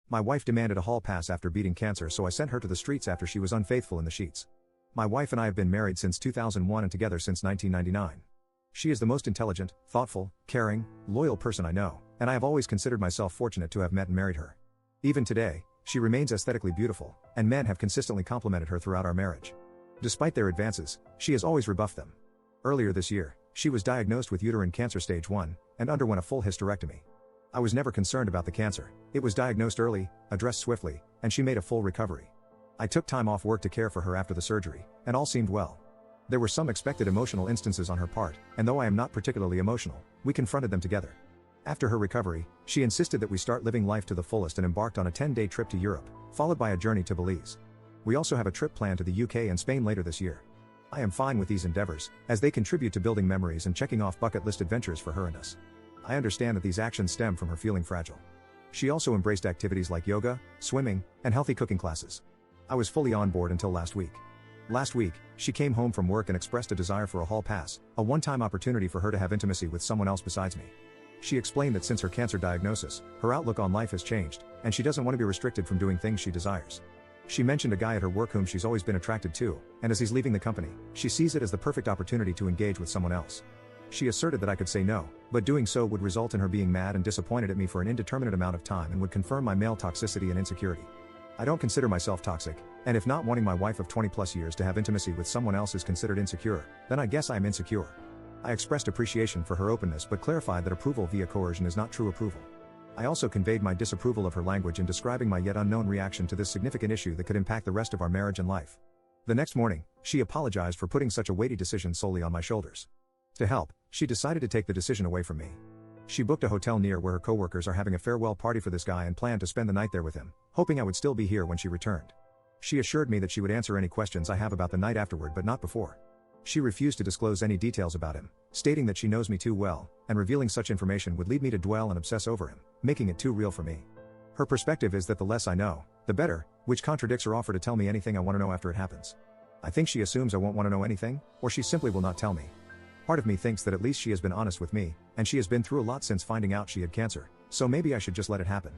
My wife demanded a hall pass after beating cancer, so I sent her to the streets after she was unfaithful in the sheets. My wife and I have been married since 2001 and together since 1999. She is the most intelligent, thoughtful, caring, loyal person I know, and I have always considered myself fortunate to have met and married her. Even today, she remains aesthetically beautiful, and men have consistently complimented her throughout our marriage. Despite their advances, she has always rebuffed them. Earlier this year, she was diagnosed with uterine cancer stage 1, and underwent a full hysterectomy. I was never concerned about the cancer. It was diagnosed early, addressed swiftly, and she made a full recovery. I took time off work to care for her after the surgery, and all seemed well. There were some expected emotional instances on her part, and though I am not particularly emotional, we confronted them together. After her recovery, she insisted that we start living life to the fullest and embarked on a 10-day trip to Europe, followed by a journey to Belize. We also have a trip planned to the UK and Spain later this year. I am fine with these endeavors, as they contribute to building memories and checking off bucket list adventures for her and us. I understand that these actions stem from her feeling fragile. She also embraced activities like yoga, swimming, and healthy cooking classes. I was fully on board until last week. Last week, she came home from work and expressed a desire for a hall pass, a one-time opportunity for her to have intimacy with someone else besides me. She explained that since her cancer diagnosis, her outlook on life has changed, and she doesn't want to be restricted from doing things she desires. She mentioned a guy at her work whom she's always been attracted to, and as he's leaving the company, she sees it as the perfect opportunity to engage with someone else. She asserted that I could say no, but doing so would result in her being mad and disappointed at me for an indeterminate amount of time and would confirm my male toxicity and insecurity. I don't consider myself toxic, and if not wanting my wife of 20+ years to have intimacy with someone else is considered insecure, then I guess I am insecure. I expressed appreciation for her openness but clarified that approval via coercion is not true approval. I also conveyed my disapproval of her language in describing my yet unknown reaction to this significant issue that could impact the rest of our marriage and life. The next morning, she apologized for putting such a weighty decision solely on my shoulders. To help, she decided to take the decision away from me. She booked a hotel near where her coworkers are having a farewell party for this guy and planned to spend the night there with him, hoping I would still be here when she returned. She assured me that she would answer any questions I have about the night afterward but not before. She refused to disclose any details about him, stating that she knows me too well, and revealing such information would lead me to dwell and obsess over him, making it too real for me. Her perspective is that the less I know, the better, which contradicts her offer to tell me anything I want to know after it happens. I think she assumes I won't want to know anything, or she simply will not tell me. Part of me thinks that at least she has been honest with me, and she has been through a lot since finding out she had cancer, so maybe I should just let it happen.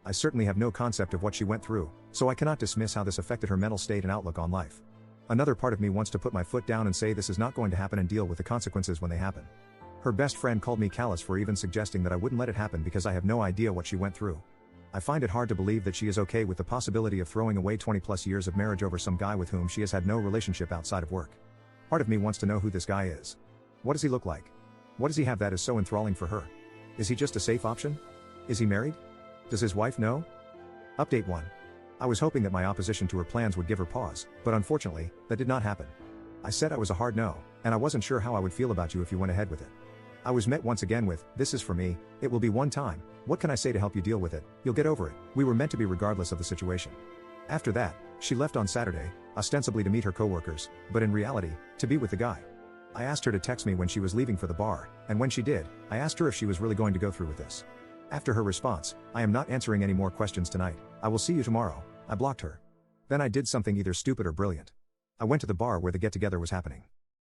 I certainly have no concept of what she went through, so I cannot dismiss how this affected her mental state and outlook on life. Another part of me wants to put my foot down and say this is not going to happen and deal with the consequences when they happen. Her best friend called me callous for even suggesting that I wouldn't let it happen because I have no idea what she went through. I find it hard to believe that she is okay with the possibility of throwing away 20+ years of marriage over some guy with whom she has had no relationship outside of work. Part of me wants to know who this guy is. What does he look like? What does he have that is so enthralling for her? Is he just a safe option? Is he married? Does his wife know? Update 1. I was hoping that my opposition to her plans would give her pause, but unfortunately, that did not happen. I said I was a hard no, and I wasn't sure how I would feel about you if you went ahead with it. I was met once again with, "This is for me, it will be one time, what can I say to help you deal with it, you'll get over it, we were meant to be regardless of the situation." After that, she left on Saturday, ostensibly to meet her coworkers, but in reality, to be with the guy. I asked her to text me when she was leaving for the bar, and when she did, I asked her if she was really going to go through with this. After her response, "I am not answering any more questions tonight, I will see you tomorrow," I blocked her. Then I did something either stupid or brilliant. I went to the bar where the get-together was happening.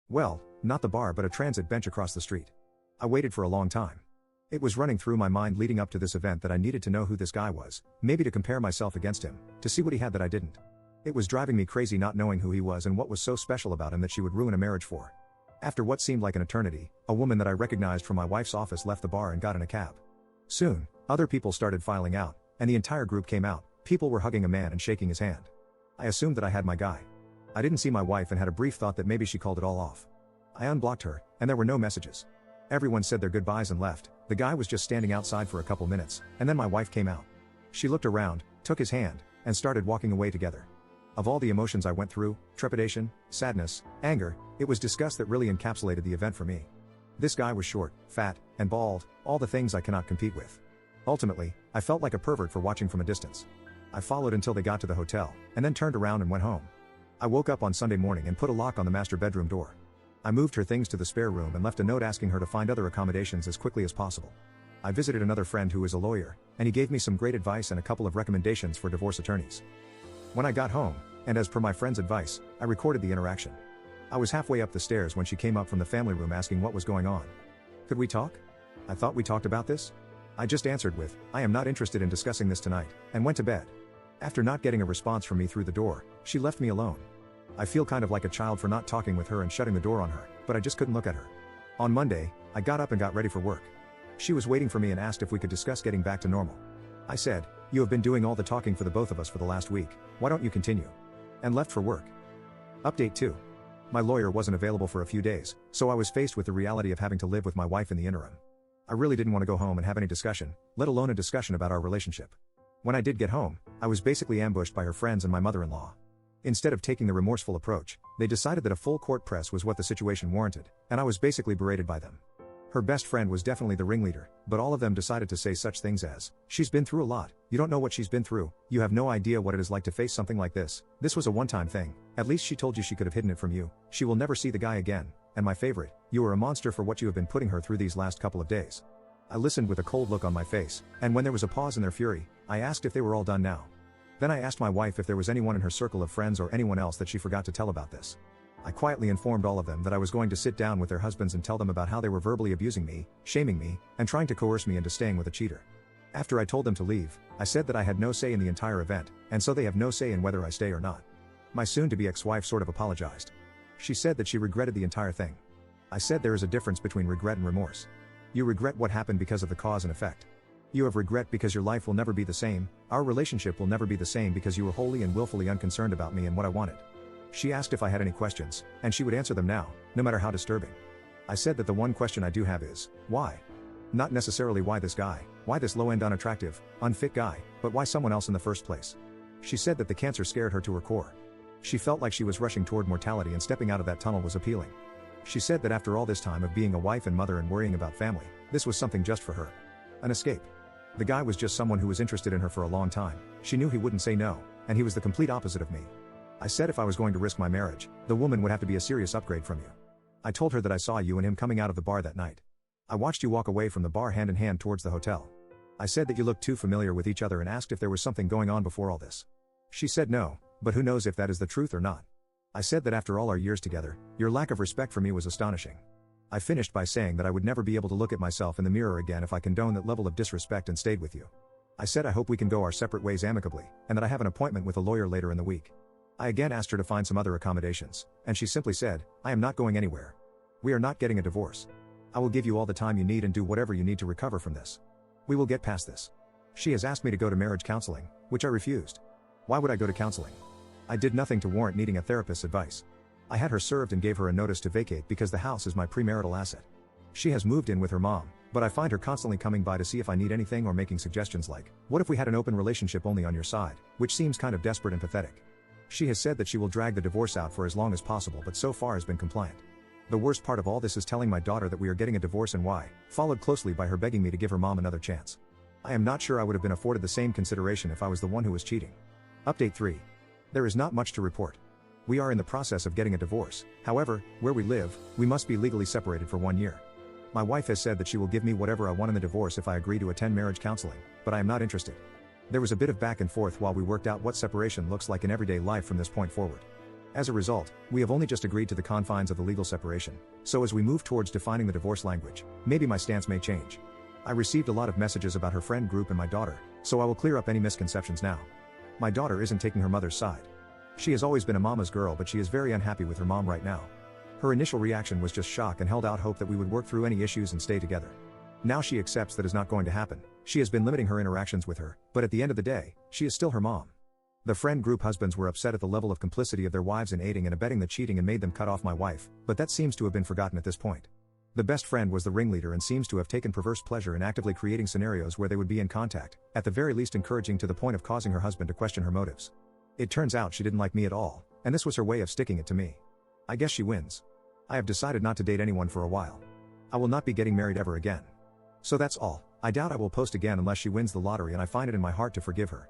Well, not the bar but a transit bench across the street. I waited for a long time. It was running through my mind leading up to this event that I needed to know who this guy was, maybe to compare myself against him, to see what he had that I didn't. It was driving me crazy not knowing who he was and what was so special about him that she would ruin a marriage for. After what seemed like an eternity, a woman that I recognized from my wife's office left the bar and got in a cab. Soon, other people started filing out, and the entire group came out. People were hugging a man and shaking his hand. I assumed that I had my guy. I didn't see my wife and had a brief thought that maybe she called it all off. I unblocked her, and there were no messages. Everyone said their goodbyes and left. The guy was just standing outside for a couple minutes, and then my wife came out. She looked around, took his hand, and started walking away together. Of all the emotions I went through, trepidation, sadness, anger, it was disgust that really encapsulated the event for me. This guy was short, fat, and bald, all the things I cannot compete with. Ultimately, I felt like a pervert for watching from a distance. I followed until they got to the hotel, and then turned around and went home. I woke up on Sunday morning and put a lock on the master bedroom door. I moved her things to the spare room and left a note asking her to find other accommodations as quickly as possible. I visited another friend who is a lawyer, and he gave me some great advice and a couple of recommendations for divorce attorneys. When I got home, and as per my friend's advice, I recorded the interaction. I was halfway up the stairs when she came up from the family room asking what was going on. "Could we talk? I thought we talked about this?" I just answered with, I am not interested in discussing this tonight, and went to bed. After not getting a response from me through the door, she left me alone. I feel kind of like a child for not talking with her and shutting the door on her, but I just couldn't look at her. On Monday, I got up and got ready for work. She was waiting for me and asked if we could discuss getting back to normal. I said, you have been doing all the talking for the both of us for the last week, why don't you continue? And left for work. Update 2. My lawyer wasn't available for a few days, so I was faced with the reality of having to live with my wife in the interim. I really didn't want to go home and have any discussion, let alone a discussion about our relationship. When I did get home, I was basically ambushed by her friends and my mother-in-law. Instead of taking the remorseful approach, they decided that a full court press was what the situation warranted, and I was basically berated by them. Her best friend was definitely the ringleader, but all of them decided to say such things as, she's been through a lot, you don't know what she's been through, you have no idea what it is like to face something like this, this was a one-time thing, at least she told you she could have hidden it from you, she will never see the guy again, and my favorite, you are a monster for what you have been putting her through these last couple of days. I listened with a cold look on my face, and when there was a pause in their fury, I asked if they were all done now. Then I asked my wife if there was anyone in her circle of friends or anyone else that she forgot to tell about this. I quietly informed all of them that I was going to sit down with their husbands and tell them about how they were verbally abusing me, shaming me, and trying to coerce me into staying with a cheater. After I told them to leave, I said that I had no say in the entire event, and so they have no say in whether I stay or not. My soon-to-be ex-wife sort of apologized. She said that she regretted the entire thing. I said there is a difference between regret and remorse. You regret what happened because of the cause and effect. You have regret because your life will never be the same, our relationship will never be the same because you were wholly and willfully unconcerned about me and what I wanted. She asked if I had any questions, and she would answer them now, no matter how disturbing. I said that the one question I do have is, why? Not necessarily why this guy, why this low-end unattractive, unfit guy, but why someone else in the first place? She said that the cancer scared her to her core. She felt like she was rushing toward mortality and stepping out of that tunnel was appealing. She said that after all this time of being a wife and mother and worrying about family, this was something just for her. An escape. The guy was just someone who was interested in her for a long time, she knew he wouldn't say no, and he was the complete opposite of me. I said if I was going to risk my marriage, the woman would have to be a serious upgrade from you. I told her that I saw you and him coming out of the bar that night. I watched you walk away from the bar hand in hand towards the hotel. I said that you looked too familiar with each other and asked if there was something going on before all this. She said no, but who knows if that is the truth or not. I said that after all our years together, your lack of respect for me was astonishing. I finished by saying that I would never be able to look at myself in the mirror again if I condoned that level of disrespect and stayed with you. I said I hope we can go our separate ways amicably, and that I have an appointment with a lawyer later in the week. I again asked her to find some other accommodations, and she simply said, I am not going anywhere. We are not getting a divorce. I will give you all the time you need and do whatever you need to recover from this. We will get past this. She has asked me to go to marriage counseling, which I refused. Why would I go to counseling? I did nothing to warrant needing a therapist's advice. I had her served and gave her a notice to vacate because the house is my premarital asset. She has moved in with her mom, but I find her constantly coming by to see if I need anything or making suggestions like, what if we had an open relationship only on your side, which seems kind of desperate and pathetic. She has said that she will drag the divorce out for as long as possible but so far has been compliant. The worst part of all this is telling my daughter that we are getting a divorce and why, followed closely by her begging me to give her mom another chance. I am not sure I would have been afforded the same consideration if I was the one who was cheating. Update 3. There is not much to report. We are in the process of getting a divorce, however, where we live, we must be legally separated for 1 year. My wife has said that she will give me whatever I want in the divorce if I agree to attend marriage counseling, but I am not interested. There was a bit of back and forth while we worked out what separation looks like in everyday life from this point forward. As a result, we have only just agreed to the confines of the legal separation, so as we move towards defining the divorce language, maybe my stance may change. I received a lot of messages about her friend group and my daughter, so I will clear up any misconceptions now. My daughter isn't taking her mother's side. She has always been a mama's girl, but she is very unhappy with her mom right now. Her initial reaction was just shock and held out hope that we would work through any issues and stay together. Now she accepts that is not going to happen. She has been limiting her interactions with her, but at the end of the day, she is still her mom. The friend group husbands were upset at the level of complicity of their wives in aiding and abetting the cheating and made them cut off my wife, but that seems to have been forgotten at this point. The best friend was the ringleader and seems to have taken perverse pleasure in actively creating scenarios where they would be in contact, at the very least encouraging to the point of causing her husband to question her motives. It turns out she didn't like me at all, and this was her way of sticking it to me. I guess she wins. I have decided not to date anyone for a while. I will not be getting married ever again. So that's all. I doubt I will post again unless she wins the lottery and I find it in my heart to forgive her.